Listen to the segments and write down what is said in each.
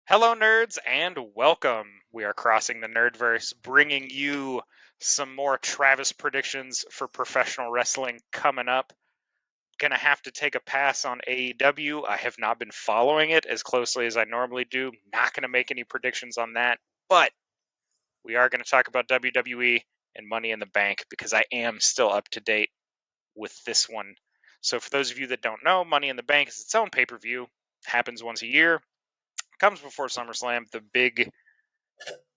Hello, nerds, and welcome. We are crossing the Nerdverse, bringing you some more Travis predictions for professional wrestling coming up. Gonna have to take a pass on AEW. I have not been following it as closely as I normally do. Not gonna make any predictions on that, but we are gonna talk about WWE and Money in the Bank because I am still up to date with this one. So, for those of you that don't know, Money in the Bank is its own pay per view, happens once a year, comes before SummerSlam. The big,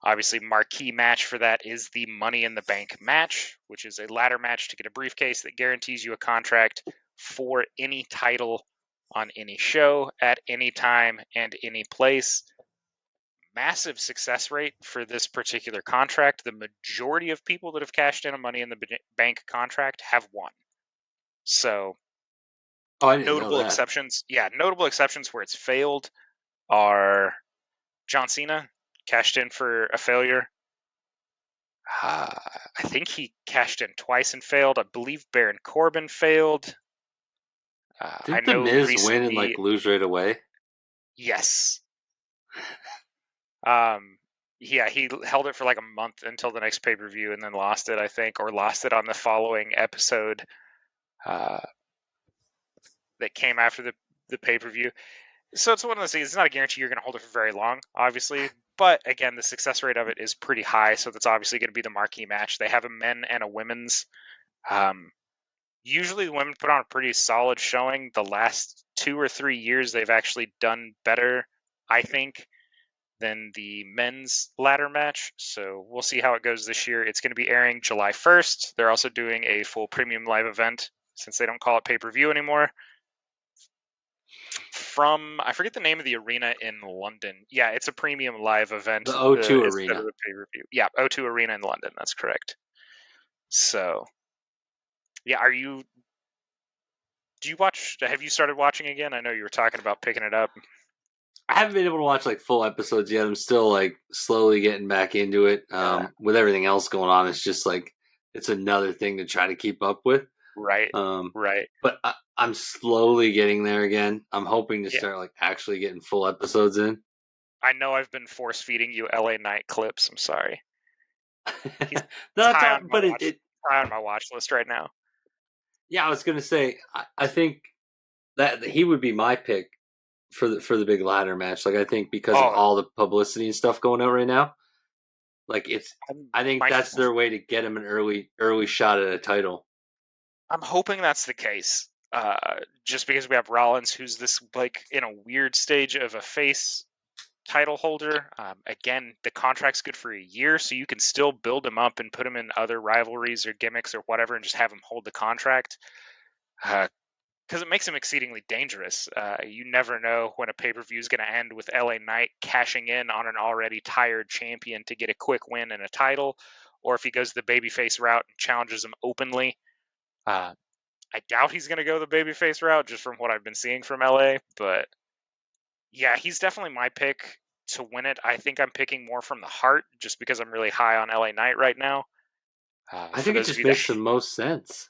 obviously, marquee match for that is the Money in the Bank match, which is a ladder match to get a briefcase that guarantees you a contract for any title on any show at any time and any place. Massive success rate for this particular contract. The majority of people that have cashed in a Money in the Bank contract have won. So, Oh, I didn't know notable that. exceptions. Yeah, notable exceptions where it's failed are John Cena cashed in for a failure. I think he cashed in twice and failed. I believe Baron Corbin failed. I Didn't the know Miz win and recently, lose right away? yes. Um, yeah, he held it for like a month until the next pay per view and then lost it, I think, or lost it on the following episode uh, that came after the pay per view. So it's one of those things. It's not a guarantee you're going to hold it for very long, obviously. But again, the success rate of it is pretty high, so that's obviously going to be the marquee match. They have a men and a women's. Um, Usually the women put on a pretty solid showing. The last 2 or 3 years, they've actually done better, I think, than the men's ladder match. So we'll see how it goes this year. It's going to be airing July 1st. They're also doing a full premium live event since they don't call it pay-per-view anymore. From, I forget the name of the arena in London. Yeah, it's a premium live event The O2 instead of Arena. the pay-per-view. Yeah, O2 Arena in London. That's correct. So, yeah, do you watch? Have you started watching again? I know you were talking about picking it up. I haven't been able to watch like full episodes yet. I'm still like slowly getting back into it. Yeah. With everything else going on, it's just like it's another thing to try to keep up with. Right. Um, Right. but I'm slowly getting there again. I'm hoping to Yeah. start like actually getting full episodes in. I know I've been force feeding you LA Knight clips. I'm sorry. He's No, that's high all. on my But watch high on my watch list right now. yeah, I was gonna say I think that he would be my pick for the big ladder match. Like I think because of Oh, all the publicity and stuff going out right now, like it's I'm, I think my that's their way to get him an early shot at a title. I'm hoping that's the case. Just because we have Rollins, who's this like in a weird stage of a face title holder. Again, the contract's good for a year, so you can still build him up and put him in other rivalries or gimmicks or whatever, and just have him hold the contract. Because it makes him exceedingly dangerous. You never know when a pay per view is going to end with LA Knight cashing in on an already tired champion to get a quick win and a title, or if he goes the babyface route and challenges him openly. Uh, I doubt he's going to go the babyface route just from what I've been seeing from LA, but yeah, he's definitely my pick to win it. I think I'm picking more from the heart just because I'm really high on LA Knight right now. I For think it those of just you that, makes the most sense.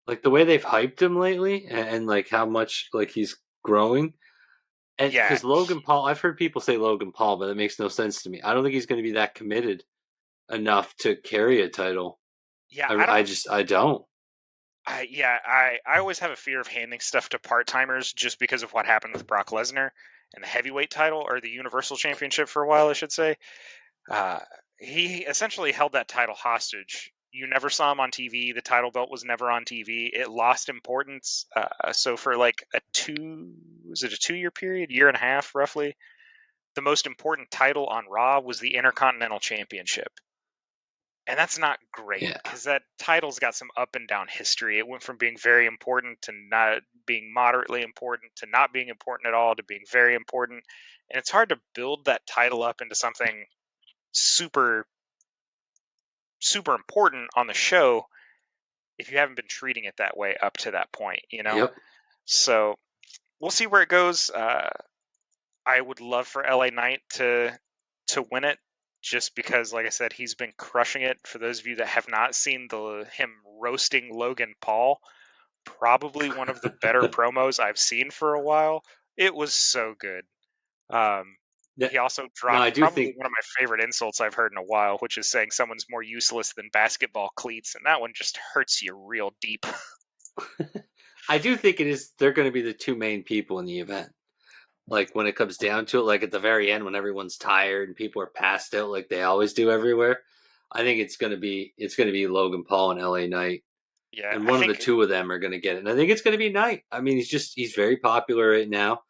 Like the way they've hyped him lately, and like how much like he's growing. And yeah, because Logan Paul, I've heard people say Logan Paul, but it makes no sense to me. I don't think he's going to be that committed enough to carry a title. yeah, I don't. I always have a fear of handing stuff to part timers just because of what happened with Brock Lesnar and the heavyweight title or the Universal Championship for a while, I should say. Uh, he essentially held that title hostage. You never saw him on TV. The title belt was never on TV. It lost importance. So for like was it a 2 year period, year and a half roughly? The most important title on Raw was the Intercontinental Championship. And that's not great Yeah, because that title's got some up and down history. It went from being very important to not being moderately important to not being important at all to being very important. And it's hard to build that title up into something super, super important on the show if you haven't been treating it that way up to that point, you know? yep. So we'll see where it goes. I would love for LA Knight to win it just because, like I said, he's been crushing it. For those of you that have not seen him roasting Logan Paul, probably one of the better promos I've seen for a while. It was so good. Um, He also No, I dropped do probably think one of my favorite insults I've heard in a while, which is saying someone's more useless than basketball cleats, and that one just hurts you real deep. I do think it is. They're going to be the two main people in the event. Like when it comes down to it, like at the very end when everyone's tired and people are passed out, like they always do everywhere. I think it's going to be Logan Paul and L.A. Knight, Yeah, and I one of the think two of them are going to get it. And I think it's going to be Knight. I mean, he's very popular right now,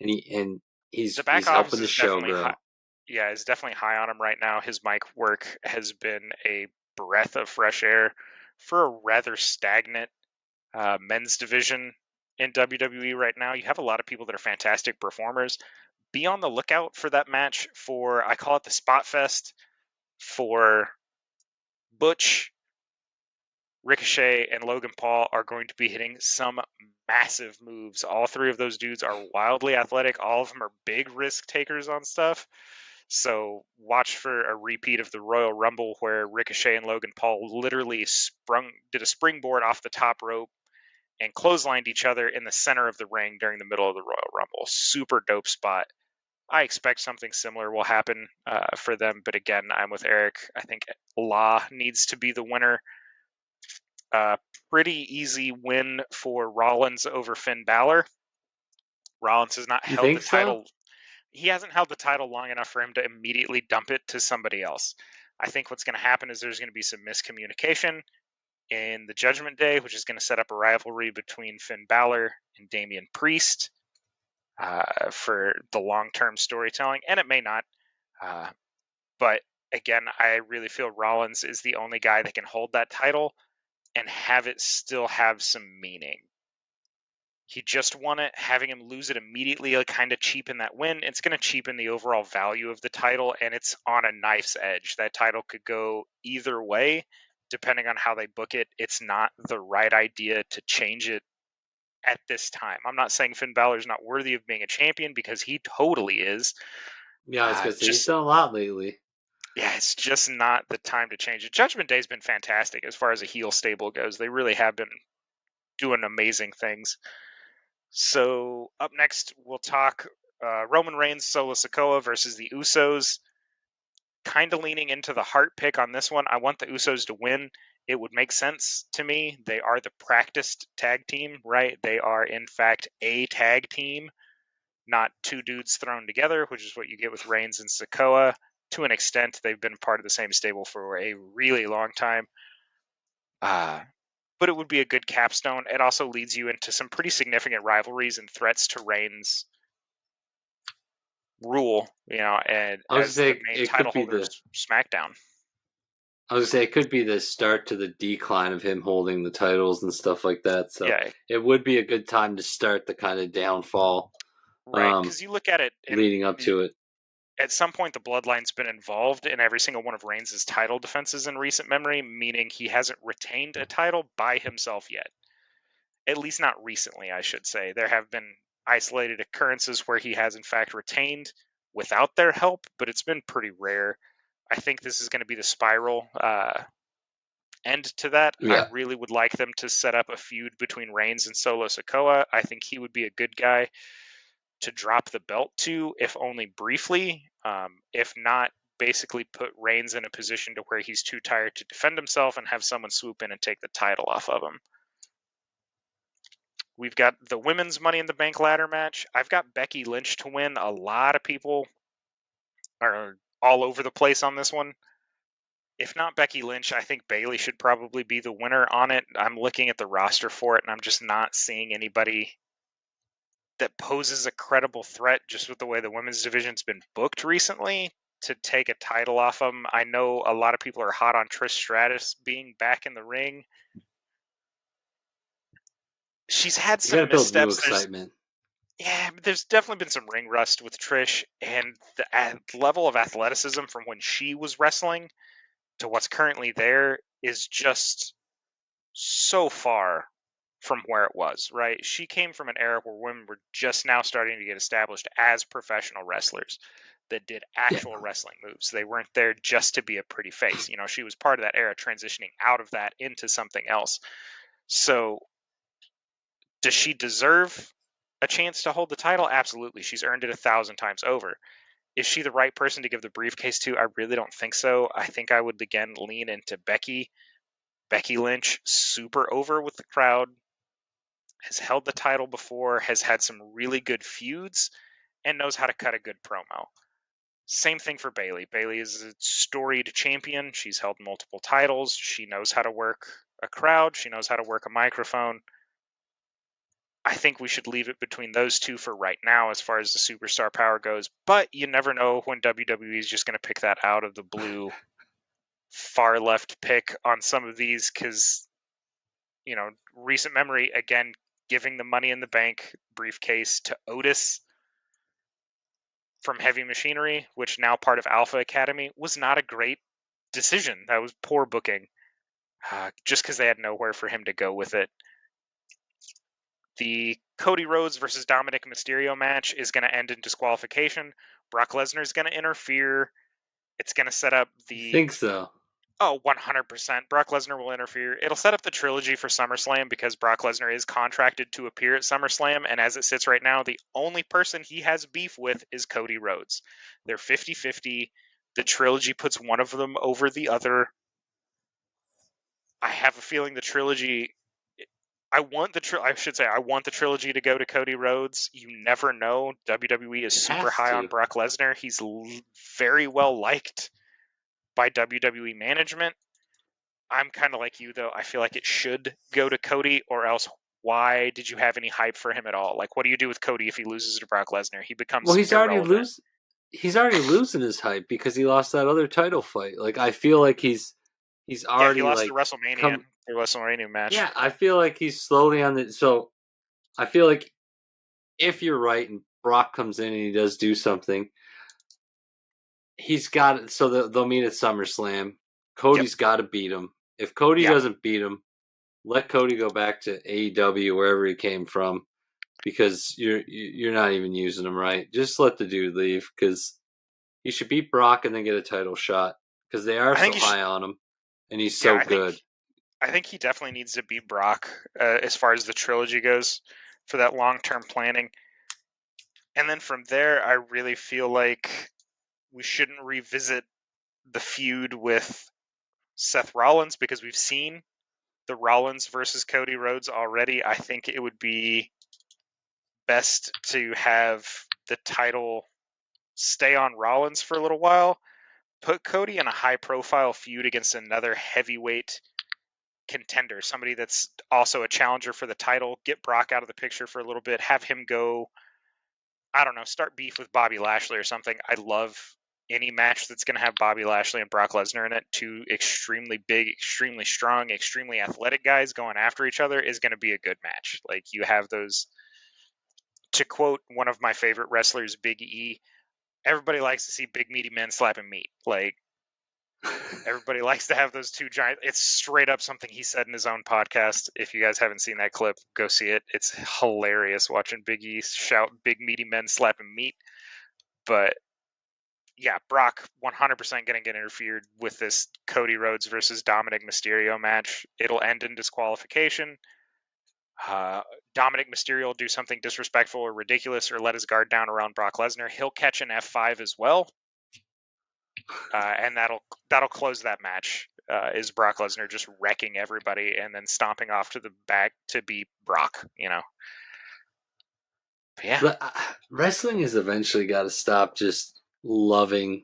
and the he's back office helping the is show definitely high. grow. Yeah, is definitely high on him right now. His mic work has been a breath of fresh air for a rather stagnant men's division in WWE right now. You have a lot of people that are fantastic performers. Be on the lookout for that match for, I call it the Spot Fest, for Butch, Ricochet, and Logan Paul are going to be hitting some massive moves. All three of those dudes are wildly athletic. All of them are big risk takers on stuff. So watch for a repeat of the Royal Rumble where Ricochet and Logan Paul literally did a springboard off the top rope and clotheslined each other in the center of the ring during the middle of the Royal Rumble. Super dope spot. I expect something similar will happen for them, but again, I'm with Eric. I think Law needs to be the winner. Pretty easy win for Rollins over Finn Balor. Rollins has not You held the think so? title. He hasn't held the title long enough for him to immediately dump it to somebody else. I think what's going to happen is there's going to be some miscommunication in the Judgment Day, which is going to set up a rivalry between Finn Balor and Damian Priest for the long-term storytelling, and it may not. Uh, but again, I really feel Rollins is the only guy that can hold that title and have it still have some meaning. He just won it. Having him lose it immediately will kind of cheapen that win. It's going to cheapen the overall value of the title, and it's on a knife's edge. That title could go either way, depending on how they book it. It's not the right idea to change it at this time. I'm not saying Finn Balor's not worthy of being a champion, because he totally is. Yeah, I was going to say he's Just done a lot lately. Yeah, it's just not the time to change it. Judgment Day's been fantastic as far as a heel stable goes. They really have been doing amazing things. So up next, we'll talk Roman Reigns, Solo Sikoa versus the Usos. Kind of leaning into the heart pick on this one. I want the Usos to win. It would make sense to me. They are the practiced tag team, right? They are, in fact, a tag team, not two dudes thrown together, which is what you get with Reigns and Sikoa. To an extent, they've been part of the same stable for a really long time. But it would be a good capstone. It also leads you into some pretty significant rivalries and threats to Reigns' rule, and I was as going the to say main it title could be holder of the. SmackDown. I was going to say it could be the start to the decline of him holding the titles and stuff like that. So Yeah, it would be a good time to start the kind of downfall right. Because you look at it, and leading up to it. at some point, the Bloodline's been involved in every single one of Reigns' title defenses in recent memory, meaning he hasn't retained a title by himself yet. At least not recently, I should say. There have been isolated occurrences where he has, in fact, retained without their help, but it's been pretty rare. I think this is going to be the spiral end to that. I Yeah. really would like them to set up a feud between Reigns and Solo Sikoa. I think he would be a good guy to drop the belt to, if only briefly. If not, basically put Reigns in a position to where he's too tired to defend himself and have someone swoop in and take the title off of him. We've got the women's Money in the Bank ladder match. I've got Becky Lynch to win. A lot of people are all over the place on this one. If not Becky Lynch, I think Bayley should probably be the winner on it. I'm looking at the roster for it, and I'm just not seeing anybody that poses a credible threat just with the way the women's division's been booked recently to take a title off them. I know a lot of people are hot on Trish Stratus being back in the ring. She's had You got to some build new missteps. excitement. There's definitely been some ring rust with Trish, and the level of athleticism from when she was wrestling to what's currently there is just so far from where it was, right? She came from an era where women were just now starting to get established as professional wrestlers that did Yeah. actual wrestling moves. They weren't there just to be a pretty face. She was part of that era, transitioning out of that into something else. So does she deserve a chance to hold the title? Absolutely. She's earned it 1,000 times over. Is she the right person to give the briefcase to? I really don't think so. I think I would, again, lean into Becky. Becky Lynch, super over with the crowd, has held the title before, has had some really good feuds, and knows how to cut a good promo. Same thing for Bayley. Bayley is a storied champion. She's held multiple titles. She knows how to work a crowd. She knows how to work a microphone. I think we should leave it between those two for right now as far as the superstar power goes. But you never know when WWE is just going to pick that out of the blue far left pick on some of these because, recent memory, again, giving the Money in the Bank briefcase to Otis from Heavy Machinery, which now part of Alpha Academy, was not a great decision. That was poor booking, just because they had nowhere for him to go with it. The Cody Rhodes versus Dominic Mysterio match is going to end in disqualification. Brock Lesnar is going to interfere. It's going to set up the... I think so. Oh, 100%. Brock Lesnar will interfere. It'll set up the trilogy for SummerSlam because Brock Lesnar is contracted to appear at SummerSlam, and as it sits right now, the only person he has beef with is Cody Rhodes. They're 50-50. The trilogy puts one of them over the other. I have a feeling the trilogy... I want the trilogy to go to Cody Rhodes. You never know. WWE is super high on Brock Lesnar. He's very well liked by WWE management. I'm kind of like you, though. I feel like it should go to Cody, or else why did you have any hype for him at all? Like, what do you do with Cody if he loses to Brock Lesnar? He becomes he's irrelevant. He's already losing his hype because he lost that other title fight. Like, I feel like he's already he lost like to WrestleMania. The WrestleMania match. Yeah, I feel like he's slowly on the. So I feel like if you're right and Brock comes in and he does do something, he's got it. So they'll meet at SummerSlam. Cody's got to beat him. If Cody doesn't beat him, let Cody go back to AEW, wherever he came from, because you're not even using him right. Just let the dude leave, because he should beat Brock and then get a title shot, because they are so high on him, and he's so good. I think he definitely needs to beat Brock as far as the trilogy goes for that long-term planning. And then from there, I really feel like we shouldn't revisit the feud with Seth Rollins because we've seen the Rollins versus Cody Rhodes already. I think it would be best to have the title stay on Rollins for a little while, put Cody in a high-profile feud against another heavyweight contender, somebody that's also a challenger for the title, get Brock out of the picture for a little bit, have him go, I don't know, start beef with Bobby Lashley or something. I love any match that's going to have Bobby Lashley and Brock Lesnar in it. Two extremely big, extremely strong, extremely athletic guys going after each other is going to be a good match. Like, you have those, to quote one of my favorite wrestlers, Big E, everybody likes to see big meaty men slapping meat. Like, everybody likes to have those two giant. It's straight up something he said in his own podcast. If you guys haven't seen that clip, go see it. It's hilarious watching Big E shout big meaty men slapping meat. But yeah, Brock 100% going to get interfered with this Cody Rhodes versus Dominic Mysterio match. It'll end in disqualification. Dominic Mysterio will do something disrespectful or ridiculous or let his guard down around Brock Lesnar. He'll catch an F5 as well. And that'll close that match. Is Brock Lesnar just wrecking everybody and then stomping off to the back to beat Brock? But yeah, wrestling has eventually got to stop just loving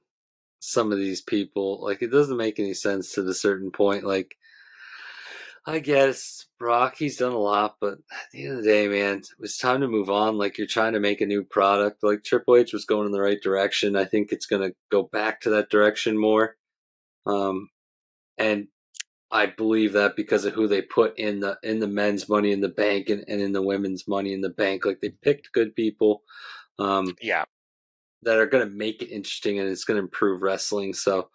some of these people. Like, it doesn't make any sense to the certain point. Like, I guess Brock, he's done a lot, but at the end of the day, man, it's time to move on. Like, you're trying to make a new product. Like, Triple H was going in the right direction. I think it's going to go back to that direction more. And I believe that because of who they put in the men's Money in the Bank and in the women's Money in the Bank. Like, they picked good people. That are going to make it interesting, and it's going to improve wrestling. So,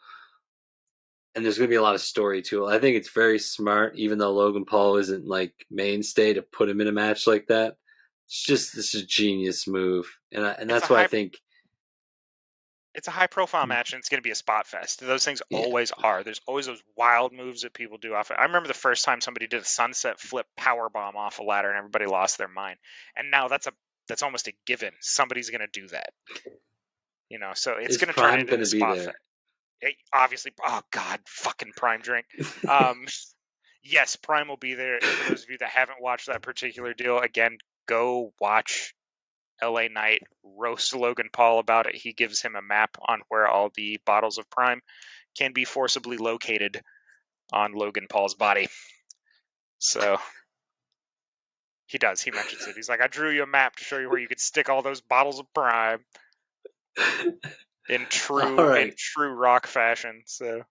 and there's going to be a lot of story to it. I think it's very smart, even though Logan Paul isn't like mainstay, to put him in a match like that. This is a genius move, and that's why I think it's a high profile match, and it's going to be a spot fest. Those things always are. There's always those wild moves that people do off it. I remember the first time somebody did a sunset flip power bomb off a ladder, and everybody lost their mind. And now that's almost a given. Somebody's going to do that. So it's Is going to turn Prime into going to the be spot. there? Obviously, oh God, fucking Prime drink. Yes, Prime will be there. And for those of you that haven't watched that particular deal, again, go watch LA Knight roast Logan Paul about it. He gives him a map on where all the bottles of Prime can be forcibly located on Logan Paul's body. So he does. He mentions it. He's like, I drew you a map to show you where you could stick all those bottles of Prime in true Rock fashion. So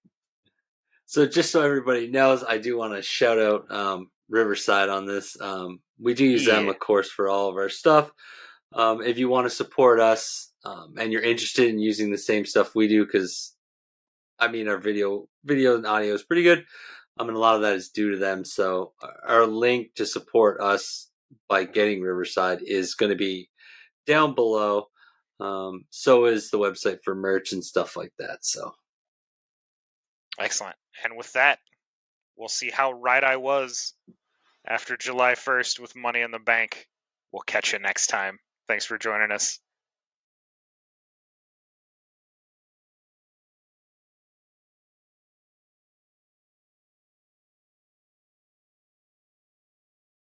just so everybody knows, I do want to shout out Riverside on this. We do use them, of course, for all of our stuff. If you want to support us and you're interested in using the same stuff we do, because our video and audio is pretty good. And a lot of that is due to them. So our link to support us by getting Riverside is going to be down below. So is the website for merch and stuff like that. So excellent. And with that, we'll see how right I was after July 1st with Money in the Bank. We'll catch you next time. Thanks for joining us.